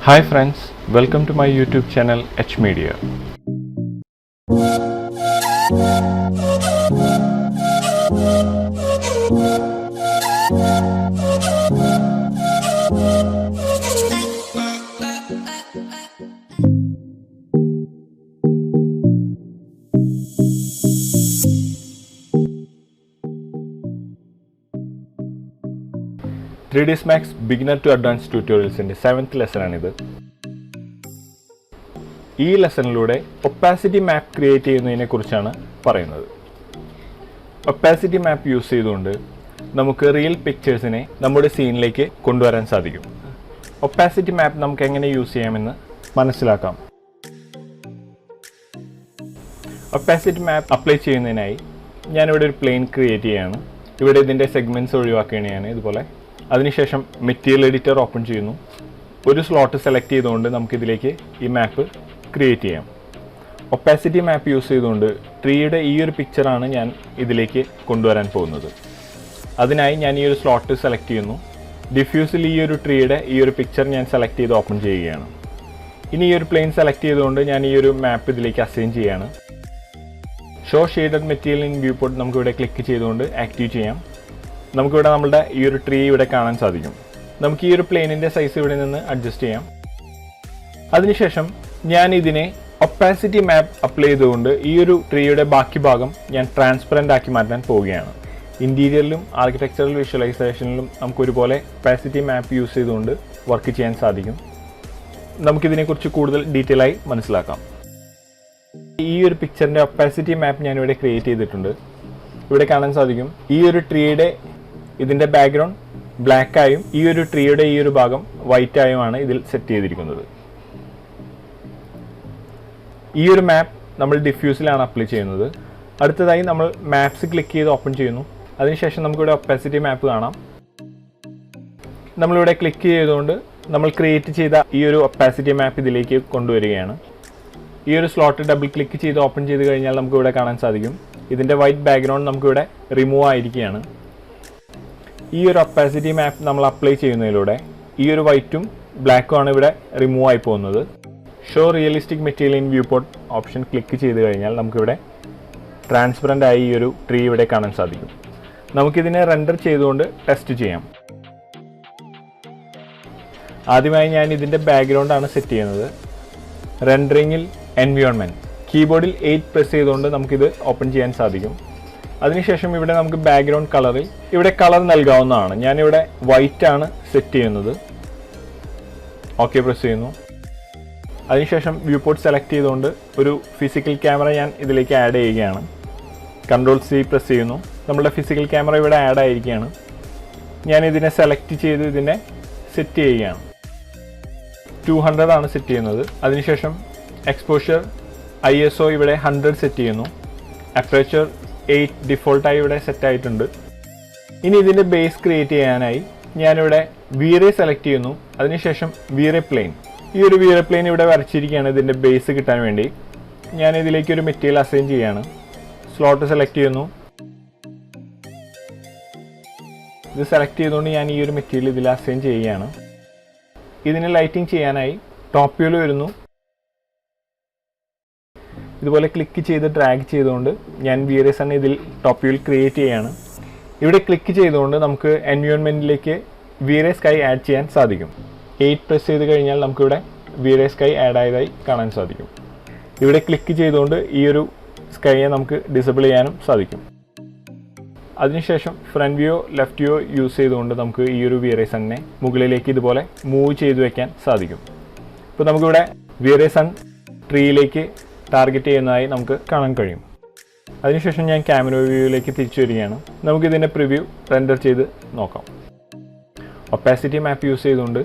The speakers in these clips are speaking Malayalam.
Hi friends, welcome to my YouTube channel H Media. 3ds Max Beginner to Advanced Tutorials in the 7th lesson ആണ് ഇത്. ഈ ലെസണിലൂടെ ഒപ്പാസിറ്റി മാപ്പ് ക്രിയേറ്റ് ചെയ്യുന്നതിനെ കുറിച്ചാണ് പറയുന്നത്. ഒപ്പാസിറ്റി മാപ്പ് യൂസ് ചെയ്തുകൊണ്ട് നമുക്ക് റിയൽ പിക്ചേഴ്സിനെ നമ്മുടെ സീനിലേക്ക് കൊണ്ടുവരാൻ സാധിക്കും. ഒപ്പാസിറ്റി മാപ്പ് നമുക്ക് എങ്ങനെ യൂസ് ചെയ്യാമെന്ന് മനസ്സിലാക്കാം. ഒപ്പാസിറ്റി മാപ്പ് അപ്ലൈ ചെയ്യുന്നതിനായി ഞാനിവിടെ ഒരു പ്ലെയിൻ ക്രിയേറ്റ് ചെയ്യുകയാണ്. ഇവിടെ ഇതിൻ്റെ സെഗ്മെൻറ്റ്സ് ഒഴിവാക്കുകയാണ് ഇതുപോലെ. അതിനുശേഷം മെറ്റീരിയൽ എഡിറ്റർ ഓപ്പൺ ചെയ്യുന്നു. ഒരു സ്ലോട്ട് സെലക്ട് ചെയ്തുകൊണ്ട് നമുക്കിതിലേക്ക് ഈ മാപ്പ് ക്രിയേറ്റ് ചെയ്യാം. ഒപ്പാസിറ്റി മാപ്പ് യൂസ് ചെയ്തുകൊണ്ട് ട്രീയുടെ ഈ ഒരു പിക്ചറാണ് ഞാൻ ഇതിലേക്ക് കൊണ്ടുവരാൻ പോകുന്നത്. അതിനായി ഞാൻ ഈ ഒരു സ്ലോട്ട് സെലക്ട് ചെയ്യുന്നു. ഡിഫ്യൂസിൽ ഈ ഒരു ട്രീയുടെ ഈ ഒരു പിക്ചർ ഞാൻ സെലക്ട് ചെയ്ത് ഓപ്പൺ ചെയ്യുകയാണ്. ഇനി ഈ ഒരു പ്ലെയിൻ സെലക്ട് ചെയ്തുകൊണ്ട് ഞാൻ ഈ ഒരു മാപ്പ് ഇതിലേക്ക് അസൈൻ ചെയ്യുകയാണ്. Show shaded material in view port നമുക്കിവിടെ ക്ലിക്ക് ചെയ്തുകൊണ്ട് ആക്റ്റീവ് ചെയ്യാം. നമുക്കിവിടെ നമ്മുടെ ഈ ഒരു ട്രീ ഇവിടെ കാണാൻ സാധിക്കും. നമുക്ക് ഈ ഒരു പ്ലെയിനിൻ്റെ സൈസ് ഇവിടെ നിന്ന് അഡ്ജസ്റ്റ് ചെയ്യാം. അതിനുശേഷം ഞാൻ ഇതിനെ ഒപ്പാസിറ്റി മാപ്പ് അപ്ലൈ ചെയ്തുകൊണ്ട് ഈ ഒരു ട്രീയുടെ ബാക്കി ഭാഗം ഞാൻ ട്രാൻസ്പെറൻ്റ് ആക്കി മാറ്റാൻ പോവുകയാണ്. ഇൻറ്റീരിയറിലും ആർക്കിടെക്ചറൽ വിഷ്വലൈസേഷനിലും നമുക്കൊരുപോലെ ഒപ്പാസിറ്റി മാപ്പ് യൂസ് ചെയ്തുകൊണ്ട് വർക്ക് ചെയ്യാൻ സാധിക്കും. നമുക്കിതിനെക്കുറിച്ച് കൂടുതൽ ഡീറ്റെയിൽ ആയി മനസ്സിലാക്കാം. ഈ ഒരു പിക്ചറിൻ്റെ ഒപ്പാസിറ്റി മാപ്പ് ഞാനിവിടെ ക്രിയേറ്റ് ചെയ്തിട്ടുണ്ട്. ഇവിടെ കാണാൻ സാധിക്കും ഈ ഒരു ട്രീയുടെ ഇതിൻ്റെ ബാക്ക്ഗ്രൗണ്ട് ബ്ലാക്കായും ഈ ഒരു ട്രീയുടെ ഈ ഒരു ഭാഗം വൈറ്റായുമാണ് ഇതിൽ സെറ്റ് ചെയ്തിരിക്കുന്നത്. ഈ ഒരു മാപ്പ് നമ്മൾ ഡിഫ്യൂസിലാണ് അപ്ലൈ ചെയ്യുന്നത്. അടുത്തതായി നമ്മൾ മാപ്സ് ക്ലിക്ക് ചെയ്ത് ഓപ്പൺ ചെയ്യുന്നു. അതിനുശേഷം നമുക്കിവിടെ ഒപ്പാസിറ്റി മാപ്പ് കാണാം. നമ്മളിവിടെ ക്ലിക്ക് ചെയ്തുകൊണ്ട് നമ്മൾ ക്രിയേറ്റ് ചെയ്ത ഈ ഒരു ഒപ്പാസിറ്റി മാപ്പ് ഇതിലേക്ക് കൊണ്ടുവരികയാണ്. ഈ ഒരു സ്ലോട്ട് ഡബിൾ ക്ലിക്ക് ചെയ്ത് ഓപ്പൺ ചെയ്ത് കഴിഞ്ഞാൽ നമുക്കിവിടെ കാണാൻ സാധിക്കും ഇതിൻ്റെ വൈറ്റ് ബാക്ക്ഗ്രൗണ്ട് നമുക്കിവിടെ റിമൂവ് ആയിരിക്കുകയാണ്. ഈ ഒരു ഒപ്പാസിറ്റി മാപ്പ് നമ്മൾ അപ്ലൈ ചെയ്യുന്നതിലൂടെ ഈ ഒരു വൈറ്റും ബ്ലാക്കും ആണ് ഇവിടെ റിമൂവ് ആയി പോകുന്നത്. Show realistic material in view port option click ചെയ്ത് കഴിഞ്ഞാൽ നമുക്കിവിടെ ട്രാൻസ്പെറൻ്റ് ആയി ഈ ഒരു ട്രീ ഇവിടെ കാണാൻ സാധിക്കും. നമുക്കിതിനെ റെൻഡർ ചെയ്തുകൊണ്ട് ടെസ്റ്റ് ചെയ്യാം. ആദ്യമായി ഞാൻ ഇതിൻ്റെ ബാക്ക്ഗ്രൗണ്ടാണ് സെറ്റ് ചെയ്യുന്നത്. റെൻഡറിങ്ങിൽ എൻവയോൺമെൻറ്റ് കീബോർഡിൽ 8 പ്രസ് ചെയ്തുകൊണ്ട് നമുക്കിത് ഓപ്പൺ ചെയ്യാൻ സാധിക്കും. അതിനുശേഷം ഇവിടെ നമുക്ക് ബാക്ക്ഗ്രൗണ്ട് കളറിൽ ഇവിടെ കളർ നൽകാവുന്നതാണ്. ഞാനിവിടെ വൈറ്റ് ആണ് സെറ്റ് ചെയ്യുന്നത്. ഓക്കെ പ്രസ് ചെയ്യുന്നു. അതിനുശേഷം വ്യൂ പോർട്ട് സെലക്ട് ചെയ്തുകൊണ്ട് ഒരു ഫിസിക്കൽ ക്യാമറ ഞാൻ ഇതിലേക്ക് ആഡ് ചെയ്യുകയാണ്. Ctrl+C പ്രസ് ചെയ്യുന്നു. നമ്മളുടെ ഫിസിക്കൽ ക്യാമറ ഇവിടെ ആഡ് ആയിരിക്കുകയാണ്. ഞാൻ ഇതിനെ സെലക്ട് ചെയ്ത് ഇതിനെ സെറ്റ് ചെയ്യുകയാണ്. 200 ആണ് സെറ്റ് ചെയ്യുന്നത്. അതിനുശേഷം എക്സ്പോഷർ ISO ഇവിടെ 100 സെറ്റ് ചെയ്യുന്നു. അപ്പേച്ചർ 8 ഡിഫോൾട്ടായി ഇവിടെ സെറ്റ് ആയിട്ടുണ്ട്. ഇനി ഇതിൻ്റെ ബേസ് ക്രിയേറ്റ് ചെയ്യാനായി ഞാനിവിടെ വീറേ സെലക്ട് ചെയ്യുന്നു. അതിനുശേഷം വീറേ പ്ലെയിൻ ഈ ഒരു വീറേ പ്ലെയിൻ ഇവിടെ വരച്ചിരിക്കുകയാണ് ഇതിൻ്റെ ബേസ് കിട്ടാൻ വേണ്ടി. ഞാൻ ഇതിലേക്ക് ഒരു മെറ്റീരിയൽ അസൈൻ ചെയ്യുകയാണ്. സ്ലോട്ട് സെലക്ട് ചെയ്യുന്നു. ഇത് സെലക്ട് ചെയ്തുകൊണ്ട് ഞാൻ ഈ ഒരു മെറ്റീരിയൽ ഇതിൽ അസൈൻ ചെയ്യുകയാണ്. ഇതിന് ലൈറ്റിംഗ് ചെയ്യാനായി ടോപ്പ് വ്യൂവിൽ വരുന്നു. ഇതുപോലെ ക്ലിക്ക് ചെയ്ത് ഡ്രാഗ് ചെയ്തുകൊണ്ട് ഞാൻ Vray Sun ഇതിൽ ടോപ്പ് വ്യൂവിൽ ക്രിയേറ്റ് ചെയ്യുകയാണ്. ഇവിടെ ക്ലിക്ക് ചെയ്തുകൊണ്ട് നമുക്ക് എൻവയോൺമെൻറ്റിലേക്ക് Vray Sky ആഡ് ചെയ്യാൻ സാധിക്കും. 8 പ്രസ് ചെയ്ത് കഴിഞ്ഞാൽ നമുക്കിവിടെ Vray Sky ആഡ് ആയതായി കാണാൻ സാധിക്കും. ഇവിടെ ക്ലിക്ക് ചെയ്തുകൊണ്ട് ഈ ഒരു സ്കൈയെ നമുക്ക് ഡിസേബിൾ ചെയ്യാനും സാധിക്കും. അതിനുശേഷം front view left view use ചെയ്തുകൊണ്ട് നമുക്ക് ഈ ഒരു Vray Sunനെ മുകളിലേക്ക് ഇതുപോലെ മൂവ് ചെയ്ത് വയ്ക്കാൻ സാധിക്കും. ഇപ്പോൾ നമുക്കിവിടെ Vray Sun ട്രീയിലേക്ക് ടാർഗറ്റ് ചെയ്യുന്നതായി നമുക്ക് കാണാൻ കഴിയും. അതിനുശേഷം ഞാൻ ക്യാമറ വ്യൂവിലേക്ക് തിരിച്ചു വരികയാണ്. നമുക്കിതിൻ്റെ പ്രിവ്യൂ റെൻഡർ ചെയ്ത് നോക്കാം. ഒപ്പാസിറ്റി മാപ്പ് യൂസ് ചെയ്തുകൊണ്ട്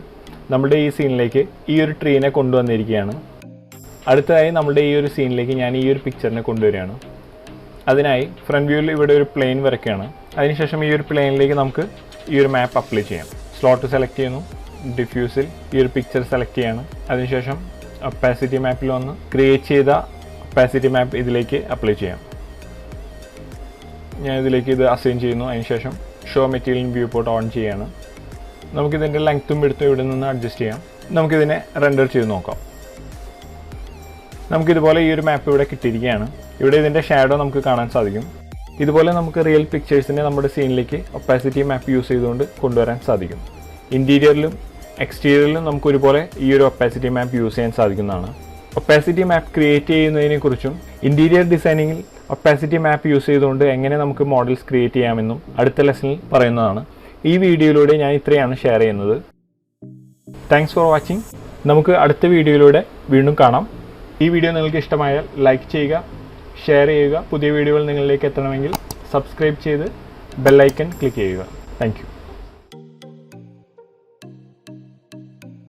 നമ്മുടെ ഈ സീനിലേക്ക് ഈ ഒരു ട്രീനെ കൊണ്ടുവന്നിരിക്കുകയാണ്. അടുത്തതായി നമ്മുടെ ഈ ഒരു സീനിലേക്ക് ഞാൻ ഈ ഒരു പിക്ചറിനെ കൊണ്ടുവരികയാണ്. അതിനായി ഫ്രണ്ട് വ്യൂവിൽ ഇവിടെ ഒരു പ്ലെയിൻ വരയ്ക്കുകയാണ്. അതിനുശേഷം ഈ ഒരു പ്ലെയിനിലേക്ക് നമുക്ക് ഈ ഒരു മാപ്പ് അപ്ലൈ ചെയ്യാം. സ്ലോട്ട് സെലക്ട് ചെയ്യുന്നു. ഡിഫ്യൂസിൽ ഈ ഒരു പിക്ചർ സെലക്ട് ചെയ്യാണ്. അതിനുശേഷം ഒപ്പാസിറ്റി മാപ്പിൽ വന്ന് ക്രിയേറ്റ് ചെയ്ത ഒപ്പാസിറ്റി മാപ്പ് ഇതിലേക്ക് അപ്ലൈ ചെയ്യാം. ഞാൻ ഇതിലേക്ക് ഇത് അസൈൻ ചെയ്യുന്നു. അതിനുശേഷം show material view port on ചെയ്യാണ്. നമുക്കിതിൻ്റെ ലെങ്ത്തും എടുത്തും ഇവിടെ നിന്ന് അഡ്ജസ്റ്റ് ചെയ്യാം. നമുക്കിതിനെ റെൻഡർ ചെയ്ത് നോക്കാം. നമുക്കിതുപോലെ ഈ ഒരു മാപ്പ് ഇവിടെ കിട്ടിയിരിക്കുകയാണ്. ഇവിടെ ഇതിൻ്റെ ഷാഡോ നമുക്ക് കാണാൻ സാധിക്കും. ഇതുപോലെ നമുക്ക് റിയൽ പിക്ചേഴ്സിനെ നമ്മുടെ സീനിലേക്ക് ഒപ്പാസിറ്റി മാപ്പ് യൂസ് ചെയ്തുകൊണ്ട് കൊണ്ടുവരാൻ സാധിക്കും. ഇൻറ്റീരിയറിലും എക്സ്റ്റീരിയറിലും നമുക്ക് ഒരുപോലെ ഈ ഒരു ഒപ്പാസിറ്റി മാപ്പ് യൂസ് ചെയ്യാൻ സാധിക്കുന്നതാണ്. ഒപ്പാസിറ്റി മാപ്പ് ക്രിയേറ്റ് ചെയ്യുന്നതിനെക്കുറിച്ചും ഇൻറ്റീരിയർ ഡിസൈനിങ്ങിൽ ഒപ്പാസിറ്റി മാപ്പ് യൂസ് ചെയ്തുകൊണ്ട് എങ്ങനെ നമുക്ക് മോഡൽസ് ക്രിയേറ്റ് ചെയ്യാമെന്നും അടുത്ത ലെസണിൽ പറയുന്നതാണ്. ഈ വീഡിയോയിലൂടെ ഞാൻ ഇത്രയാണ് ഷെയർ ചെയ്യുന്നത്. Thanks for watching. നമുക്ക് അടുത്ത വീഡിയോയിലൂടെ വീണ്ടും കാണാം. ഈ വീഡിയോ നിങ്ങൾക്ക് ഇഷ്ടമായാൽ ലൈക്ക് ചെയ്യുക, ഷെയർ ചെയ്യുക. പുതിയ വീഡിയോകൾ നിങ്ങളിലേക്ക് എത്തണമെങ്കിൽ സബ്സ്ക്രൈബ് ചെയ്ത് ബെൽ ഐക്കൺ ക്ലിക്ക് ചെയ്യുക. Thank you.